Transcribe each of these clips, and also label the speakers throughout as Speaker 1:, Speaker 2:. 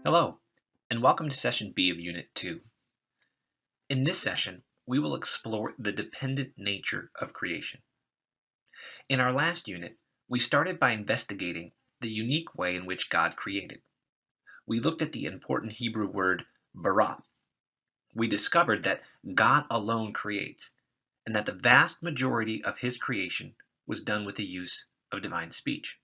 Speaker 1: Hello, and welcome to Session B of Unit 2. In this session, we will explore the dependent nature of creation. In our last unit, we started by investigating the unique way in which God created. We looked at the important Hebrew word bara. We discovered that God alone creates, and that the vast majority of his creation was done with the use of divine speech.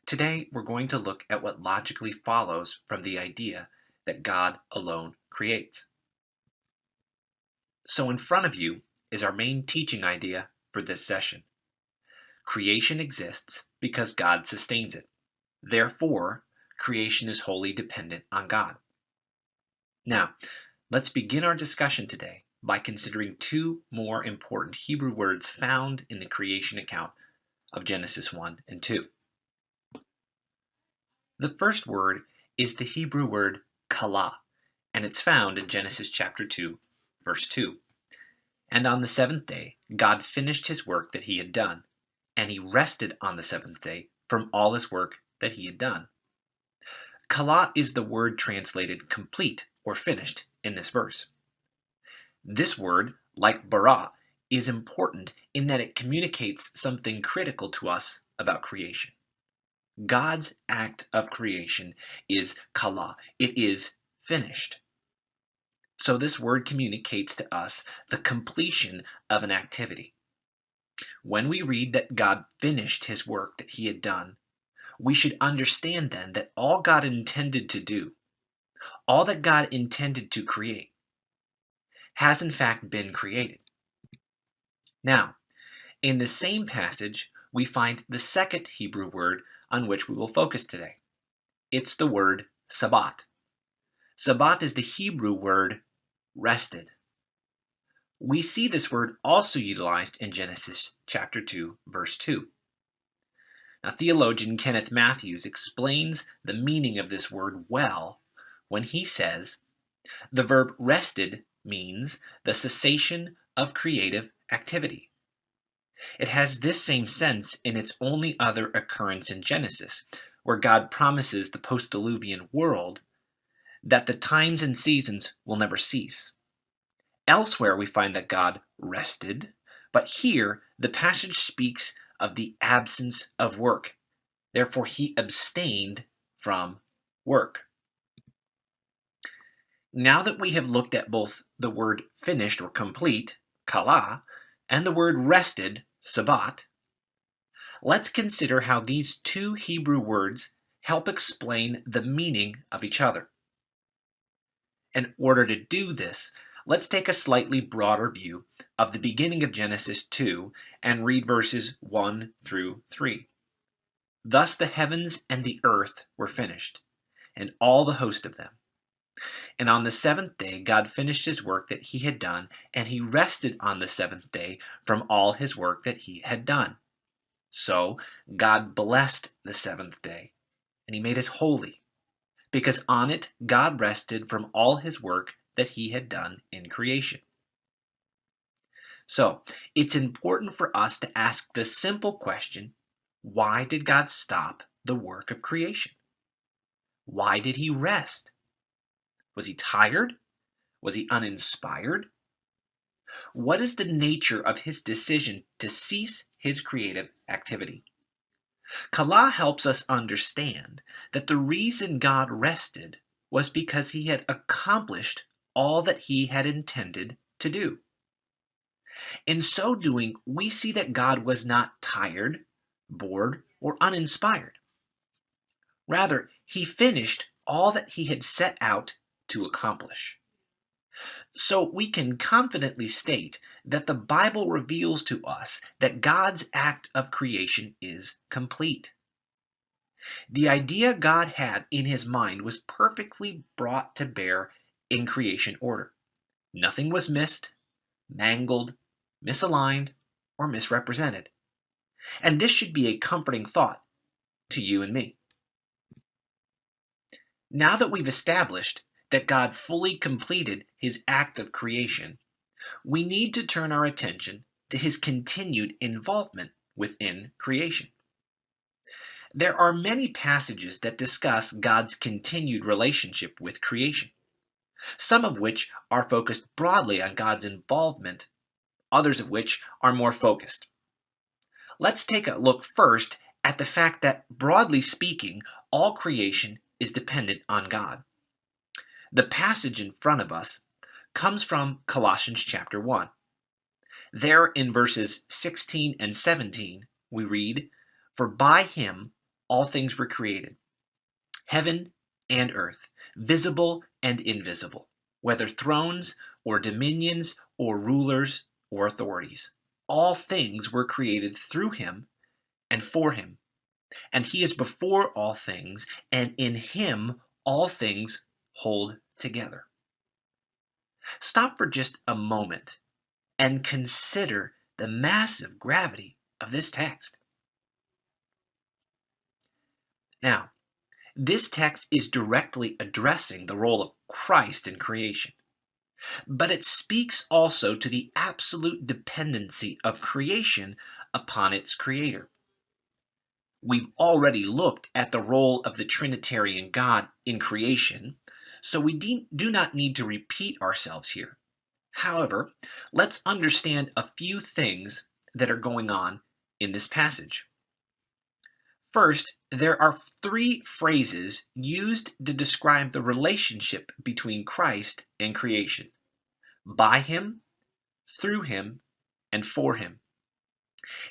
Speaker 1: Today, we're going to look at what logically follows from the idea that God alone creates. So in front of you is our main teaching idea for this session. Creation exists because God sustains it. Therefore, creation is wholly dependent on God. Now, let's begin our discussion today by considering two more important Hebrew words found in the creation account of Genesis 1 and 2. The first word is the Hebrew word kala, and it's found in Genesis chapter 2, verse 2. And on the seventh day, God finished his work that he had done, and he rested on the seventh day from all his work that he had done. Kala is the word translated complete or finished in this verse. This word, like bara, is important in that it communicates something critical to us about creation. God's act of creation is kala. It is finished. So this word communicates to us the completion of an activity. When we read that God finished his work that he had done, we should understand then that all God intended to do, all that God intended to create, has in fact been created. Now, in the same passage, we find the second Hebrew word on which we will focus today. It's the word sabbat. Sabbat is the Hebrew word rested. We see this word also utilized in Genesis chapter 2, verse 2. Now, theologian Kenneth Matthews explains the meaning of this word well when he says, the verb rested means the cessation of creative activity. It has this same sense in its only other occurrence in Genesis, where God promises the post-diluvian world that the times and seasons will never cease. Elsewhere, we find that God rested, but here the passage speaks of the absence of work. Therefore, he abstained from work. Now that we have looked at both the word finished or complete, kala, and the word rested, sabbat, let's consider how these two Hebrew words help explain the meaning of each other. In order to do this, let's take a slightly broader view of the beginning of Genesis 2 and read verses 1 through 3. Thus the heavens and the earth were finished, and all the host of them. And on the seventh day God finished his work that he had done, and he rested on the seventh day from all his work that he had done. So God blessed the seventh day, and he made it holy, because on it God rested from all his work that he had done in creation. So it's important for us to ask the simple question, why did God stop the work of creation? Why did he rest? Was he tired? Was he uninspired? What is the nature of his decision to cease his creative activity? Kala helps us understand that the reason God rested was because he had accomplished all that he had intended to do. In so doing, we see that God was not tired, bored, or uninspired. Rather, he finished all that he had set out to accomplish. So we can confidently state that the Bible reveals to us that God's act of creation is complete. The idea God had in his mind was perfectly brought to bear in creation order. Nothing was missed, mangled, misaligned, or misrepresented. And this should be a comforting thought to you and me. Now that we've established that God fully completed his act of creation, we need to turn our attention to his continued involvement within creation. There are many passages that discuss God's continued relationship with creation, some of which are focused broadly on God's involvement, others of which are more focused. Let's take a look first at the fact that, broadly speaking, all creation is dependent on God. The passage in front of us comes from Colossians chapter 1. There in verses 16 and 17, we read, "For by him all things were created, heaven and earth, visible and invisible, whether thrones or dominions or rulers or authorities. All things were created through him and for him. And he is before all things, and in him all things hold together." Stop for just a moment and consider the massive gravity of this text. Now, this text is directly addressing the role of Christ in creation, but it speaks also to the absolute dependency of creation upon its creator. We've already looked at the role of the Trinitarian God in creation, so we do not need to repeat ourselves here. However, let's understand a few things that are going on in this passage. First, there are three phrases used to describe the relationship between Christ and creation: by him, through him, and for him.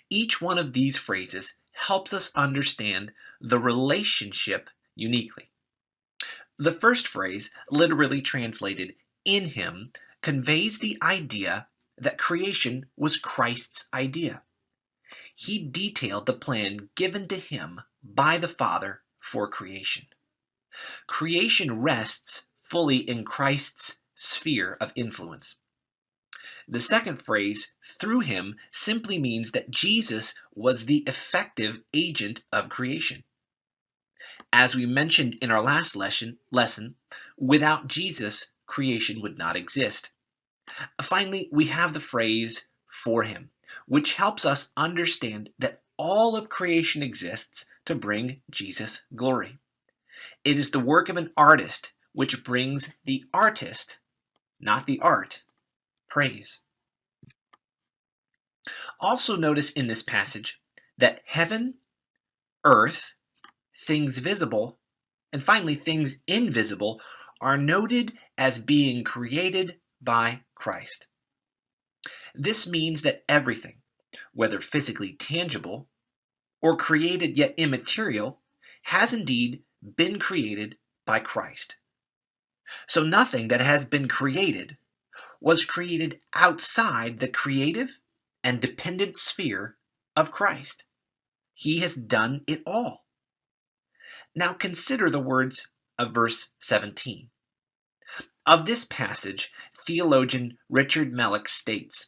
Speaker 1: Each one of these phrases helps us understand the relationship uniquely. The first phrase, literally translated "in him," conveys the idea that creation was Christ's idea. He detailed the plan given to him by the Father for creation. Creation rests fully in Christ's sphere of influence. The second phrase, "through him," simply means that Jesus was the effective agent of creation. As we mentioned in our last lesson, without Jesus, creation would not exist. Finally, we have the phrase "for him," which helps us understand that all of creation exists to bring Jesus glory. It is the work of an artist which brings the artist, not the art, praise. Also notice in this passage that heaven, earth, things visible, and finally things invisible are noted as being created by Christ. This means that everything, whether physically tangible or created yet immaterial, has indeed been created by Christ. So nothing that has been created was created outside the creative and dependent sphere of Christ. He has done it all. Now consider the words of verse 17. Of this passage, theologian Richard Mellick states,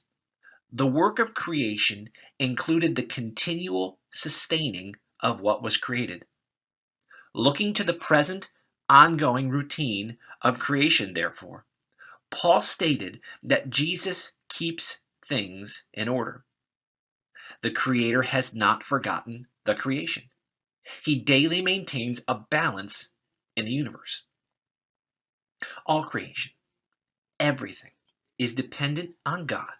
Speaker 1: "The work of creation included the continual sustaining of what was created." Looking to the present, ongoing routine of creation, therefore, Paul stated that Jesus keeps things in order. The Creator has not forgotten the creation. He daily maintains a balance in the universe. All creation, everything, is dependent on God.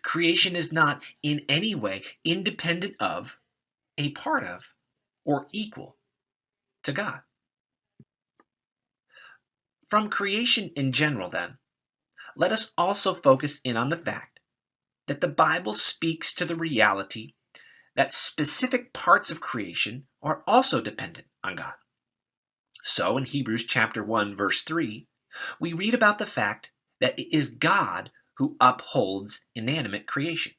Speaker 1: Creation is not in any way independent of, a part of, or equal to God. From creation in general, then, let us also focus in on the fact that the Bible speaks to the reality that specific parts of creation are also dependent on God. So in Hebrews chapter 1, verse 3, we read about the fact that it is God who upholds inanimate creation.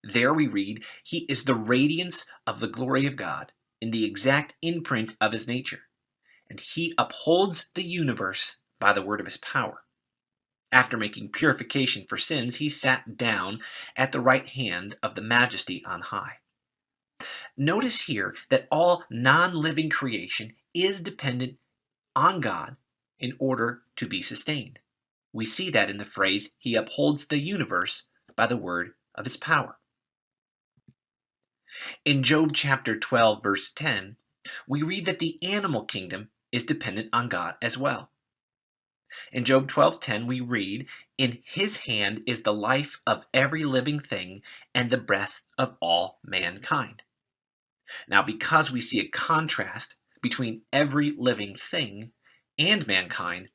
Speaker 1: There we read, "He is the radiance of the glory of God, in the exact imprint of his nature, and he upholds the universe by the word of his power. After making purification for sins, he sat down at the right hand of the Majesty on high." Notice here that all non-living creation is dependent on God in order to be sustained. We see that in the phrase, "He upholds the universe by the word of his power." In Job chapter 12, verse 10, we read that the animal kingdom is dependent on God as well. In Job 12:10 we read, "In his hand is the life of every living thing and the breath of all mankind." Now, because we see a contrast between every living thing and mankind,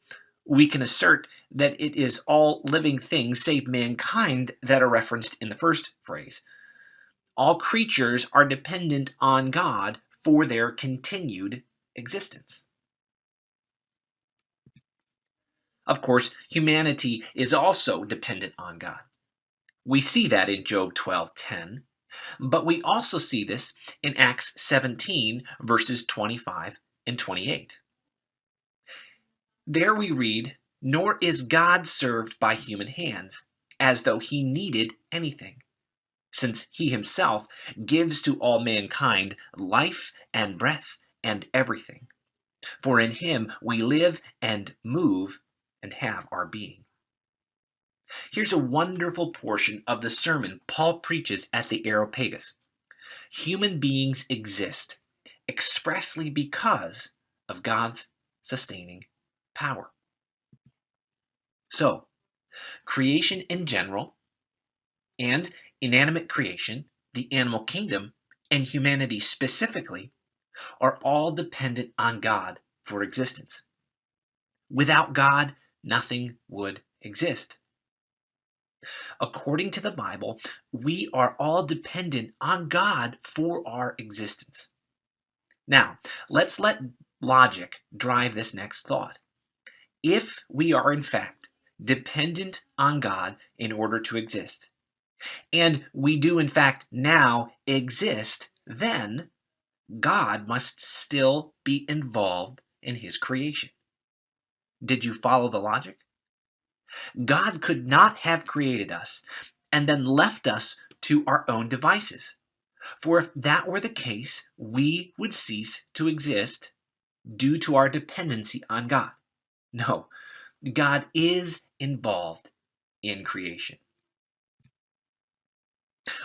Speaker 1: we can assert that it is all living things save mankind that are referenced in the first phrase. All creatures are dependent on God for their continued existence. Of course, humanity is also dependent on God. We see that in Job 12:10, but we also see this in Acts 17, verses 25 and 28. There we read, "Nor is God served by human hands, as though he needed anything, since he himself gives to all mankind life and breath and everything. For in him we live and move and have our being." Here's a wonderful portion of the sermon Paul preaches at the Areopagus. Human beings exist expressly because of God's sustaining power. So, creation in general and inanimate creation, the animal kingdom, and humanity specifically are all dependent on God for existence. Without God, nothing would exist. According to the Bible, we are all dependent on God for our existence. Now, let's let logic drive this next thought. If we are in fact dependent on God in order to exist, and we do in fact now exist, then God must still be involved in his creation. Did you follow the logic? God could not have created us and then left us to our own devices. For if that were the case, we would cease to exist due to our dependency on God. No, God is involved in creation.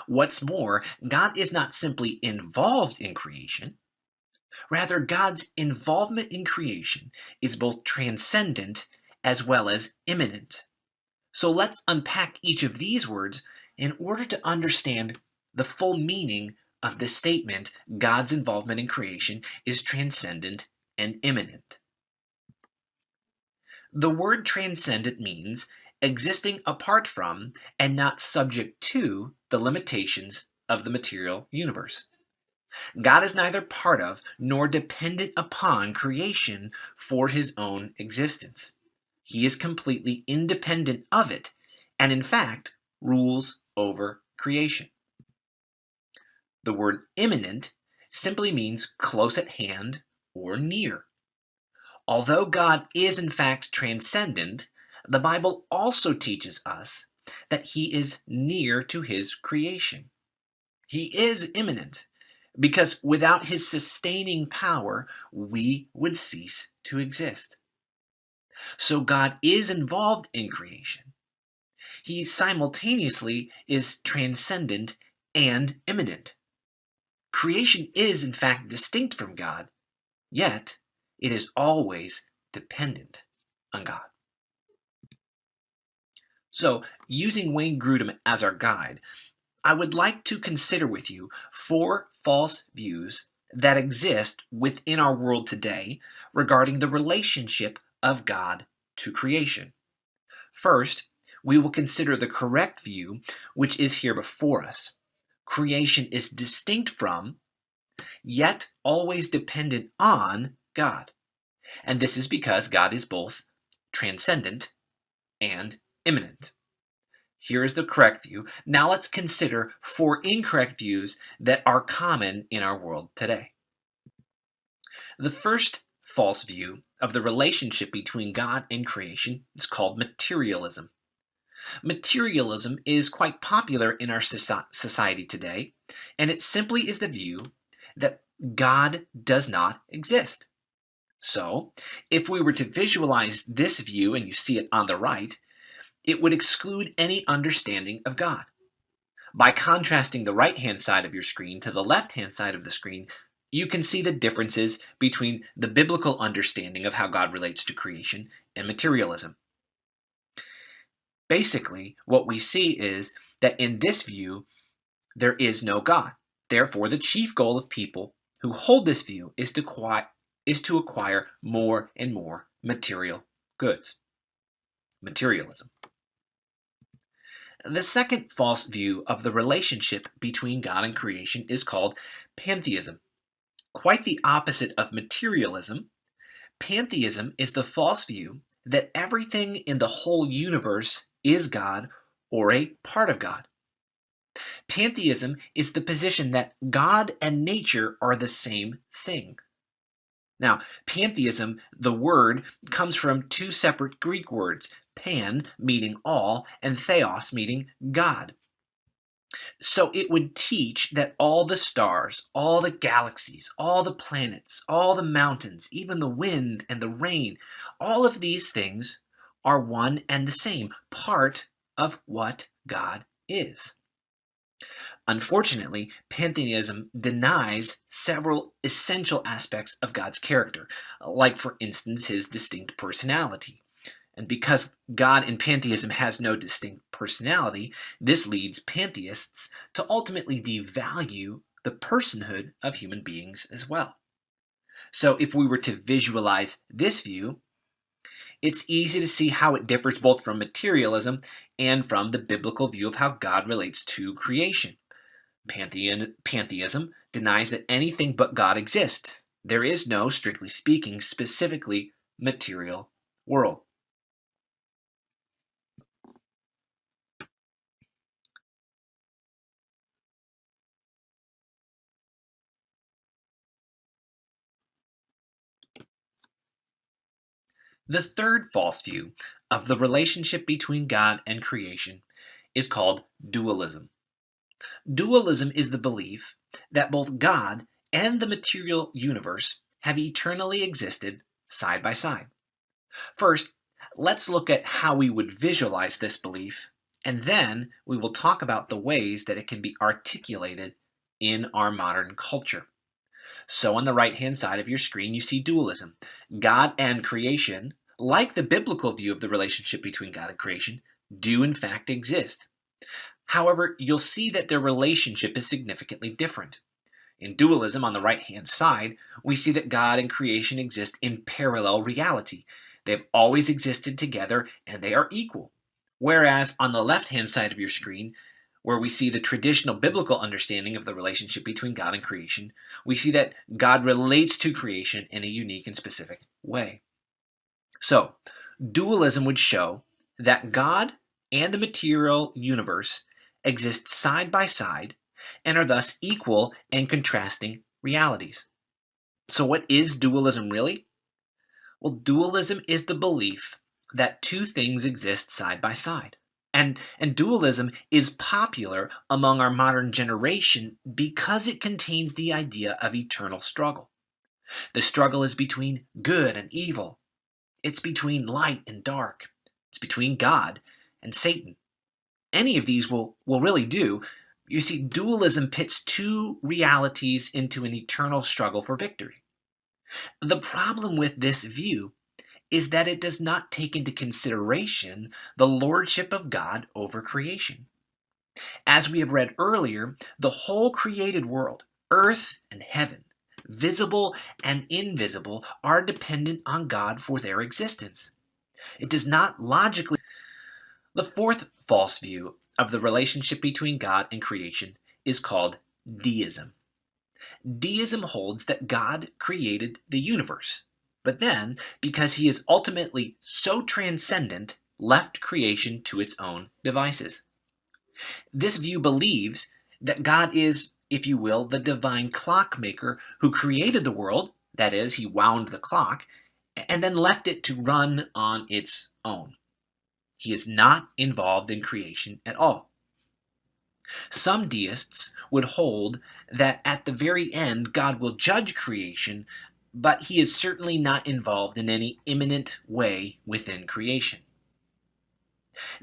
Speaker 1: What's more, God is not simply involved in creation. Rather, God's involvement in creation is both transcendent as well as immanent. So let's unpack each of these words in order to understand the full meaning of this statement: God's involvement in creation is transcendent and immanent. The word transcendent means existing apart from and not subject to the limitations of the material universe. God is neither part of nor dependent upon creation for his own existence. He is completely independent of it, and in fact, rules over creation. The word immanent simply means close at hand or near. Although God is in fact transcendent, the Bible also teaches us that he is near to his creation. He is immanent, because without his sustaining power, we would cease to exist. So God is involved in creation. He simultaneously is transcendent and immanent. Creation is in fact distinct from God, yet it is always dependent on God. So, using Wayne Grudem as our guide, I would like to consider with you 4 false views that exist within our world today regarding the relationship of God to creation. First, we will consider the correct view, which is here before us. Creation is distinct from, yet always dependent on, God. And this is because God is both transcendent and immanent. Here is the correct view. Now let's consider 4 incorrect views that are common in our world today. The first false view of the relationship between God and creation is called materialism. Materialism is quite popular in our society today, and it simply is the view that God does not exist. So, if we were to visualize this view, and you see it on the right, it would exclude any understanding of God. By contrasting the right-hand side of your screen to the left-hand side of the screen, you can see the differences between the biblical understanding of how God relates to creation and materialism. Basically, what we see is that in this view, there is no God. Therefore, the chief goal of people who hold this view is to acquire more and more material goods. Materialism. The second false view of the relationship between God and creation is called pantheism. Quite the opposite of materialism, pantheism is the false view that everything in the whole universe is God or a part of God. Pantheism is the position that God and nature are the same thing. Now, pantheism, the word, comes from two separate Greek words, pan, meaning all, and theos, meaning God. So it would teach that all the stars, all the galaxies, all the planets, all the mountains, even the wind and the rain, all of these things are one and the same, part of what God is. Unfortunately, pantheism denies several essential aspects of God's character, like, for instance, his distinct personality. And because God in pantheism has no distinct personality, this leads pantheists to ultimately devalue the personhood of human beings as well. So if we were to visualize this view, it's easy to see how it differs both from materialism and from the biblical view of how God relates to creation. Pantheism denies that anything but God exists. There is no, strictly speaking, specifically material world. The third false view of the relationship between God and creation is called dualism. Dualism is the belief that both God and the material universe have eternally existed side by side. First, let's look at how we would visualize this belief, and then we will talk about the ways that it can be articulated in our modern culture. So on the right-hand side of your screen, you see dualism. God and creation, like the biblical view of the relationship between God and creation, do in fact exist. However, you'll see that their relationship is significantly different. In dualism, on the right-hand side, we see that God and creation exist in parallel reality. They've always existed together and they are equal. Whereas on the left-hand side of your screen, where we see the traditional biblical understanding of the relationship between God and creation, we see that God relates to creation in a unique and specific way. So, dualism would show that God and the material universe exist side by side and are thus equal and contrasting realities. So what is dualism really? Well, dualism is the belief that two things exist side by side. And dualism is popular among our modern generation because it contains the idea of eternal struggle. The struggle is between good and evil. It's between light and dark. It's between God and Satan. Any of these will really do. You see, dualism pits two realities into an eternal struggle for victory. The problem with this view is that it does not take into consideration the lordship of God over creation. As we have read earlier, the whole created world, earth and heaven, visible and invisible, are dependent on God for their existence. It does not logically. The fourth false view of the relationship between God and creation is called deism. Deism holds that God created the universe, but then, because he is ultimately so transcendent, left creation to its own devices. This view believes that God is, if you will, the divine clockmaker who created the world, that is, he wound the clock, and then left it to run on its own. He is not involved in creation at all. Some deists would hold that at the very end God will judge creation, but he is certainly not involved in any imminent way within creation.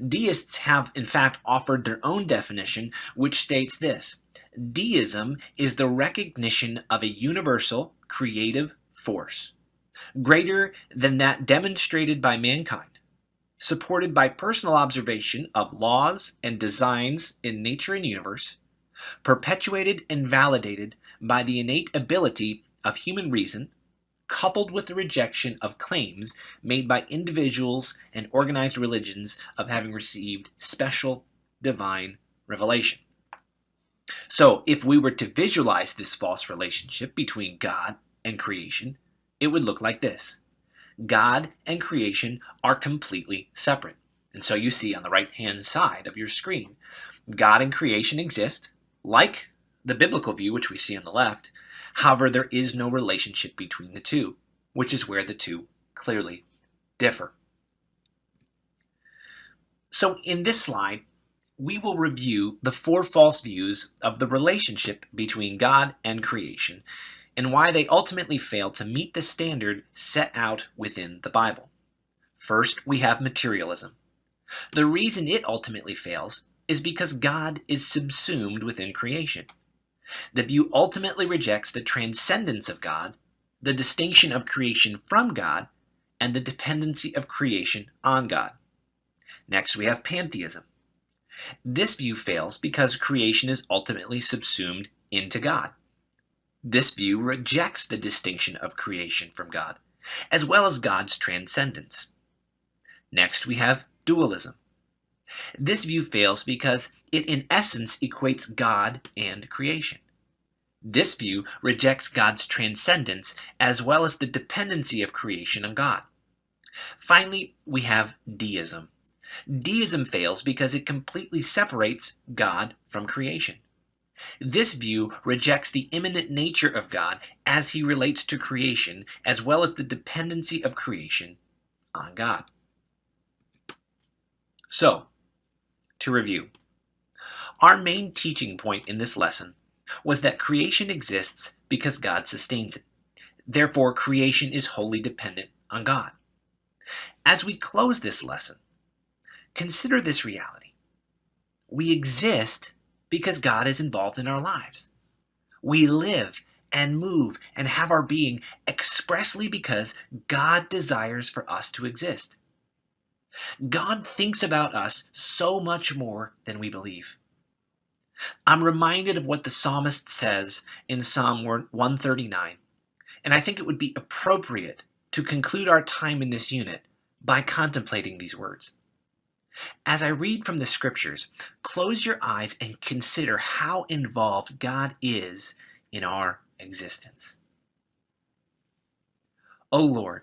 Speaker 1: Deists have, in fact, offered their own definition, which states this: Deism is the recognition of a universal creative force, greater than that demonstrated by mankind, supported by personal observation of laws and designs in nature and universe, perpetuated and validated by the innate ability of human reason, coupled with the rejection of claims made by individuals and organized religions of having received special divine revelation. So, if we were to visualize this false relationship between God and creation, it would look like this. God and creation are completely separate. And so you see on the right-hand side of your screen, God and creation exist, like the biblical view, which we see on the left. However, there is no relationship between the two, which is where the two clearly differ. So in this slide, we will review the 4 false views of the relationship between God and creation, and why they ultimately fail to meet the standard set out within the Bible. First, we have materialism. The reason it ultimately fails is because God is subsumed within creation. The view ultimately rejects the transcendence of God, the distinction of creation from God, and the dependency of creation on God. Next, we have pantheism. This view fails because creation is ultimately subsumed into God. This view rejects the distinction of creation from God, as well as God's transcendence. Next, we have dualism. This view fails because it in essence equates God and creation. This view rejects God's transcendence as well as the dependency of creation on God. Finally, we have deism. Deism fails because it completely separates God from creation. This view rejects the immanent nature of God as he relates to creation, as well as the dependency of creation on God. So, to review, our main teaching point in this lesson was that creation exists because God sustains it. Therefore, creation is wholly dependent on God. As we close this lesson, consider this reality. We exist because God is involved in our lives. We live and move and have our being expressly because God desires for us to exist. God thinks about us so much more than we believe. I'm reminded of what the psalmist says in Psalm 139, and I think it would be appropriate to conclude our time in this unit by contemplating these words. As I read from the scriptures, close your eyes and consider how involved God is in our existence. O Lord,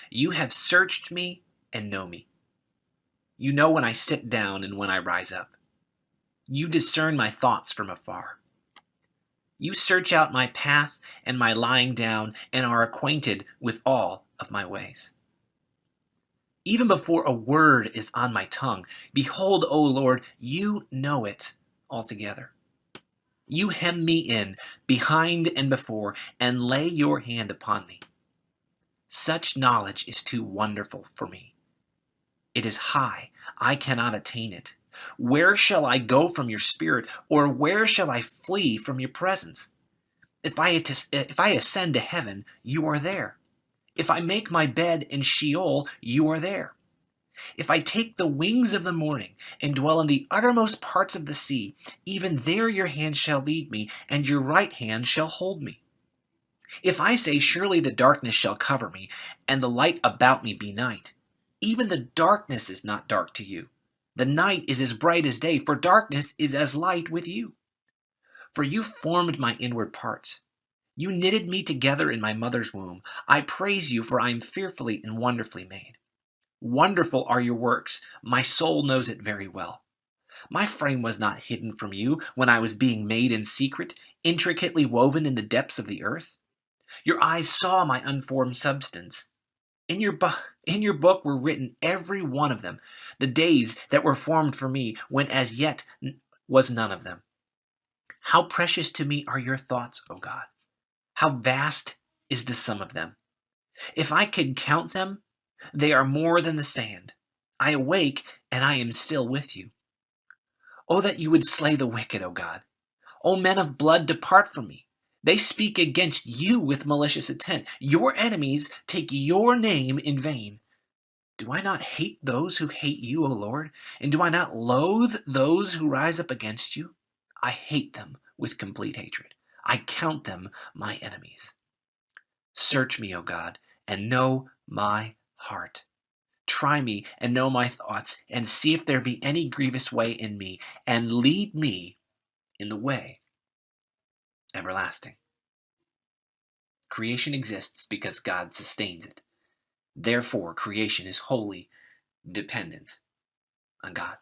Speaker 1: you have searched me and know me. You know when I sit down and when I rise up. You discern my thoughts from afar. You search out my path and my lying down and are acquainted with all of my ways. Even before a word is on my tongue, behold, O Lord, you know it altogether. You hem me in, behind and before, and lay your hand upon me. Such knowledge is too wonderful for me. It is high, I cannot attain it. Where shall I go from your spirit, or where shall I flee from your presence? If I ascend to heaven, you are there. If I make my bed in Sheol, you are there. If I take the wings of the morning and dwell in the uttermost parts of the sea, even there your hand shall lead me, and your right hand shall hold me. If I say, surely the darkness shall cover me, and the light about me be night, even the darkness is not dark to you. The night is as bright as day, for darkness is as light with you. For you formed my inward parts. You knitted me together in my mother's womb. I praise you, for I am fearfully and wonderfully made. Wonderful are your works. My soul knows it very well. My frame was not hidden from you when I was being made in secret, intricately woven in the depths of the earth. Your eyes saw my unformed substance. In your book were written every one of them, the days that were formed for me, when as yet was none of them. How precious to me are your thoughts, O God! How vast is the sum of them! If I could count them, they are more than the sand. I awake, and I am still with you. Oh, that you would slay the wicked, O God. O men of blood, depart from me. They speak against you with malicious intent. Your enemies take your name in vain. Do I not hate those who hate you, O Lord? And do I not loathe those who rise up against you? I hate them with complete hatred. I count them my enemies. Search me, O God, and know my heart. Try me and know my thoughts, and see if there be any grievous way in me, and lead me in the way everlasting. Creation exists because God sustains it. Therefore, creation is wholly dependent on God.